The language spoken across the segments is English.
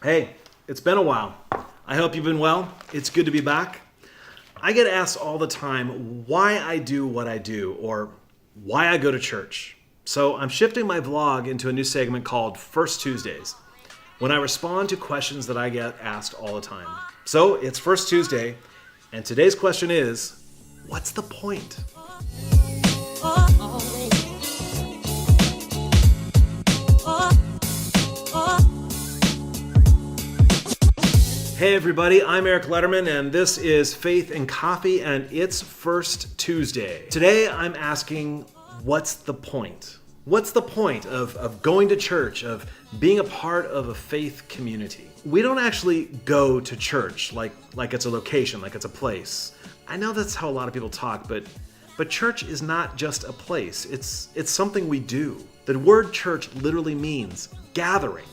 Hey, it's been a while. I hope you've been well. It's good to be back. I get asked all the time why I do what I do or why I go to church. So I'm shifting my vlog into a new segment called First Tuesdays, when I respond to questions that I get asked all the time. So it's First Tuesday, and today's question is, what's the point? Hey everybody, I'm Eric Ledermann, and this is Faith and Coffee, and it's First Tuesday. Today I'm asking, what's the point? What's the point of going to church, of being a part of a faith community? We don't actually go to church like it's a location, like it's a place. I know that's how a lot of people talk, but church is not just a place. It's something we do. The word church literally means gathering.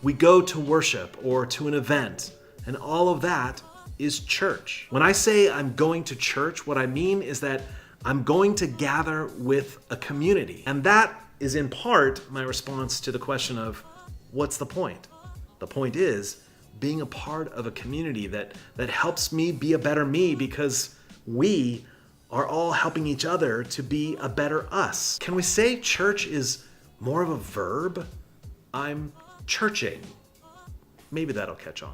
We go to worship or to an event, and all of that is church. When I say I'm going to church, what I mean is that I'm going to gather with a community. And that is in part my response to the question of, what's the point? The point is being a part of a community that helps me be a better me, because we are all helping each other to be a better us. Can we say church is more of a verb? I'm churching. Maybe that'll catch on.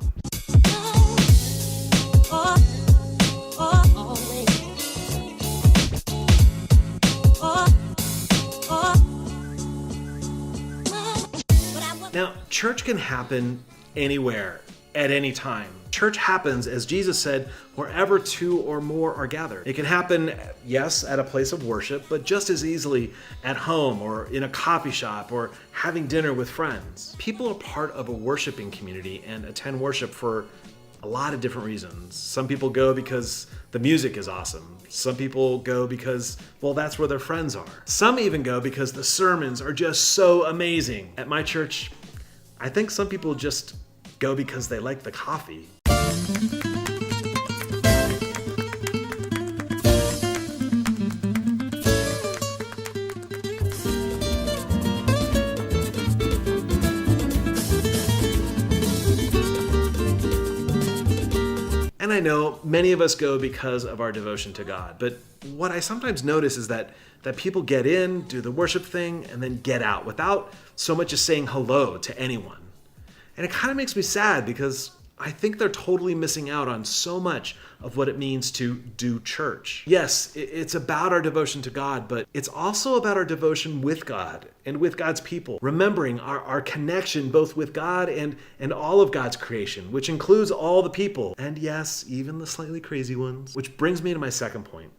Now, church can happen anywhere, at any time. Church happens, as Jesus said, wherever two or more are gathered. It can happen, yes, at a place of worship, but just as easily at home or in a coffee shop or having dinner with friends. People are part of a worshiping community and attend worship for a lot of different reasons. Some people go because the music is awesome. Some people go because, well, that's where their friends are. Some even go because the sermons are just so amazing. At my church, I think some people just go because they like the coffee. And I know many of us go because of our devotion to God, but what I sometimes notice is that people get in, do the worship thing, and then get out without so much as saying hello to anyone. And it kind of makes me sad, because I think they're totally missing out on so much of what it means to do church. Yes, it's about our devotion to God, but it's also about our devotion with God and with God's people, remembering our connection both with God and all of God's creation, which includes all the people, and yes, even the slightly crazy ones. Which brings me to my second point.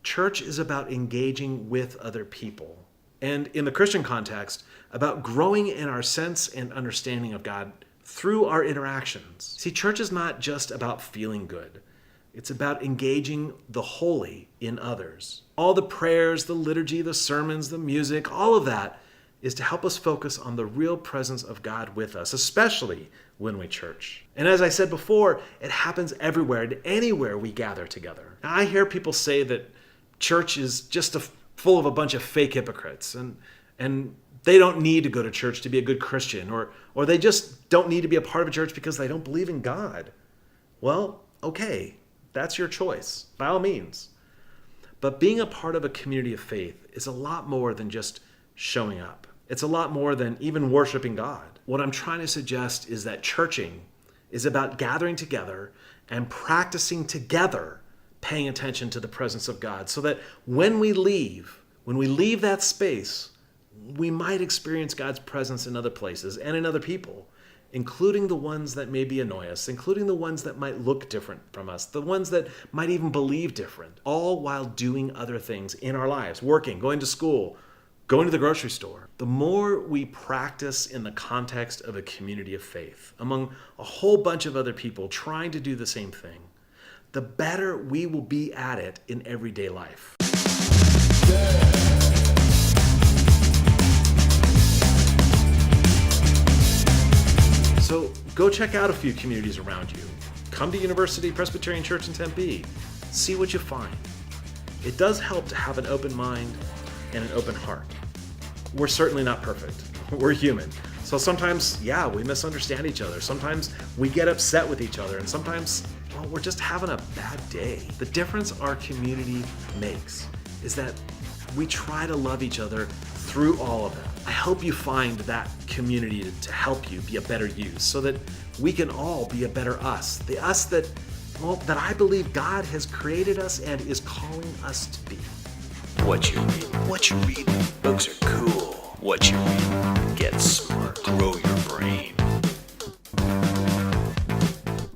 Church is about engaging with other people, and in the Christian context, about growing in our sense and understanding of God through our interactions. See, church is not just about feeling good. It's about engaging the holy in others. All the prayers, the liturgy, the sermons, the music, all of that is to help us focus on the real presence of God with us, especially when we church. And as I said before, it happens everywhere and anywhere we gather together. Now, I hear people say that church is just full of a bunch of fake hypocrites, and they don't need to go to church to be a good Christian, or they just don't need to be a part of a church because they don't believe in God. Well, okay, that's your choice, by all means. But being a part of a community of faith is a lot more than just showing up. It's a lot more than even worshiping God. What I'm trying to suggest is that churching is about gathering together and practicing together, paying attention to the presence of God, so that when we leave that space, we might experience God's presence in other places and in other people, including the ones that maybe annoy us, including the ones that might look different from us, the ones that might even believe different, all while doing other things in our lives, working, going to school, going to the grocery store. The more we practice in the context of a community of faith, among a whole bunch of other people trying to do the same thing, the better we will be at it in everyday life. So go check out a few communities around you. Come to University Presbyterian Church in Tempe. See what you find. It does help to have an open mind and an open heart. We're certainly not perfect. We're human. So sometimes, we misunderstand each other. Sometimes we get upset with each other. And sometimes, we're just having a bad day. The difference our community makes is that we try to love each other through all of that. I hope you find that community to help you be a better you so that we can all be a better us. The us that I believe God has created us and is calling us to be. What you read. Books are cool. What you read. Get smart. Grow your brain.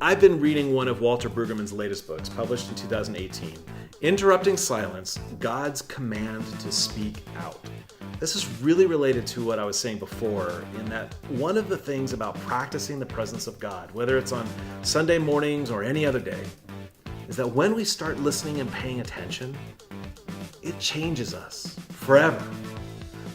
I've been reading one of Walter Brueggemann's latest books, published in 2018, Interrupting Silence, God's Command to Speak Out. This is really related to what I was saying before, in that one of the things about practicing the presence of God, whether it's on Sunday mornings or any other day, is that when we start listening and paying attention, it changes us forever.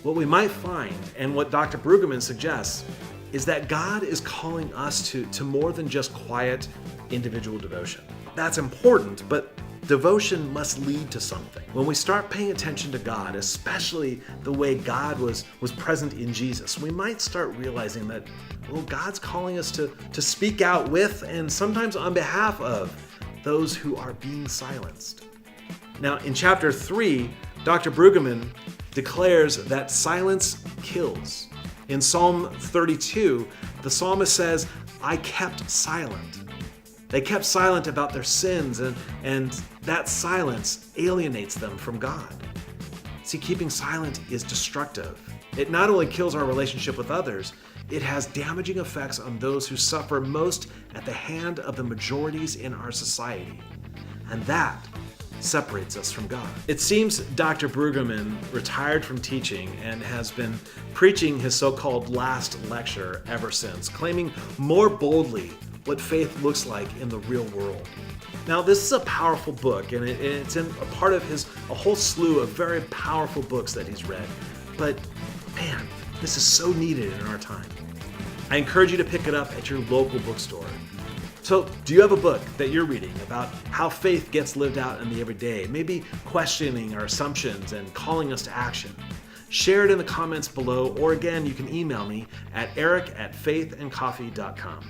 What we might find, and what Dr. Brueggemann suggests, is that God is calling us to more than just quiet individual devotion. That's important, but devotion must lead to something. When we start paying attention to God, especially the way God was present in Jesus, we might start realizing that, God's calling us to speak out with and sometimes on behalf of those who are being silenced. Now, in chapter 3, Dr. Brueggemann declares that silence kills. In Psalm 32, the psalmist says, I kept silent. They kept silent about their sins, and that silence alienates them from God. See, keeping silent is destructive. It not only kills our relationship with others, it has damaging effects on those who suffer most at the hand of the majorities in our society. And that separates us from God. It seems Dr. Brueggemann retired from teaching and has been preaching his so-called last lecture ever since, claiming more boldly what faith looks like in the real world. Now, this is a powerful book, and it's in a part of a whole slew of very powerful books that he's read. But man, this is so needed in our time. I encourage you to pick it up at your local bookstore. So, do you have a book that you're reading about how faith gets lived out in the everyday, maybe questioning our assumptions and calling us to action? Share it in the comments below, or again, you can email me at eric@faithandcoffee.com.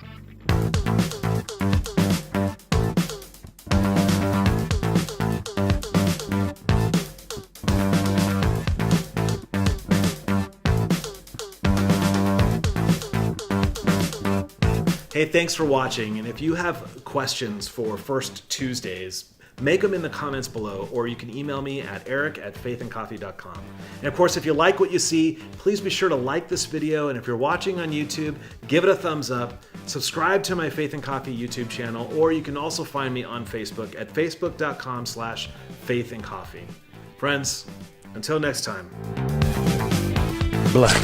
Hey, thanks for watching, and if you have questions for First Tuesdays, make them in the comments below, or you can email me at eric@faithandcoffee.com. And of course, if you like what you see, please be sure to like this video, and if you're watching on YouTube, give it a thumbs up, subscribe to my Faith and Coffee YouTube channel, or you can also find me on Facebook at facebook.com/faithandcoffee. Friends, until next time. Black.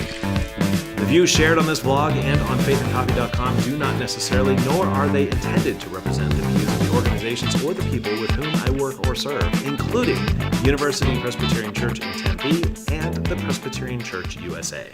The views shared on this vlog and on faithandcoffee.com do not necessarily, nor are they intended to represent the views of the organizations or the people with whom I work or serve, including University Presbyterian Church in Tempe and the Presbyterian Church USA.